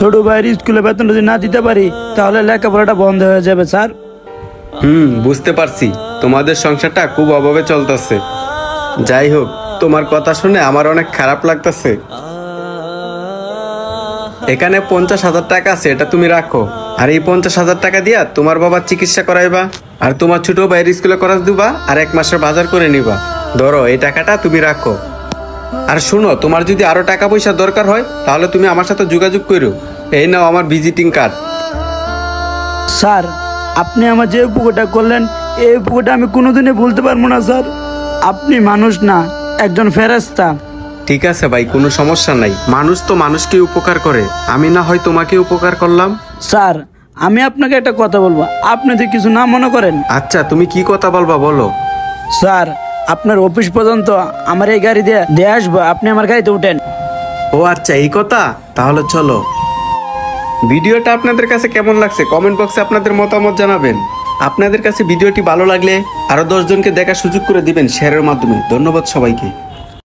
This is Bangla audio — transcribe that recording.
ছোট ভাইয়ের স্কুলে বেতন যদি না দিতে পারি তাহলে লেখাপড়াটা বন্ধ হয়ে যাবে স্যার। বুঝতে পারছি তোমাদের সংসারটা খুব অভাবে চলতেছে। যাই হোক, তোমার কথা শুনে আমার অনেক খারাপ লাগতেছে। এখানে 50,000 টাকা আছে, এটা তুমি রাখো। আর এই 50,000 টাকা দিয়া তোমার বাবার চিকিৎসা করাইবা, আর তোমার ছোট ভাইয়ের স্কুলে খরচ দিবা, আর 1 মাসের বাজার করে নিবা। ধরো, এই টাকাটা তুমি রাখো। আর শুনো, তোমার যদি আরো টাকা পয়সা দরকার হয় তাহলে তুমি আমার সাথে যোগাযোগ করো। এই নাও আমার ভিজিটিং কার্ড। স্যার, আপনি আমার যে উপকারটা করলেন এই উপকারটা আমি কোনোদিনই ভুলতে পারবো না স্যার। আপনি মানুষ না, একজন ফেরেশতা। ঠিক আছে ভাই, কোনো সমস্যা নাই। মানুষ তো মানুষকে উপকার করে, আমি না হয় তোমাকে উপকার করলাম। স্যার, আমি আপনাকে একটা কথা বলবো, আপনি যদি কিছু না মনে করেন। আচ্ছা, তুমি কি কথা বলবা বলো। স্যার, আপনার অফিস পর্যন্ত আমার এই গাড়ি দিয়ে আসবো, আপনি আমার গাড়িতে উঠেন। ও আচ্ছা, এই কথা, তাহলে চলো। ভিডিওটা আপনাদের কাছে কেমন লাগছে কমেন্ট বক্সে আপনাদের মতামত জানাবেন। আপনাদের কাছে ভিডিওটি ভালো লাগলে আরো 10 জনকে দেখার সুযোগ করে দিবেন শেয়ারের মাধ্যমে। ধন্যবাদ সবাইকে।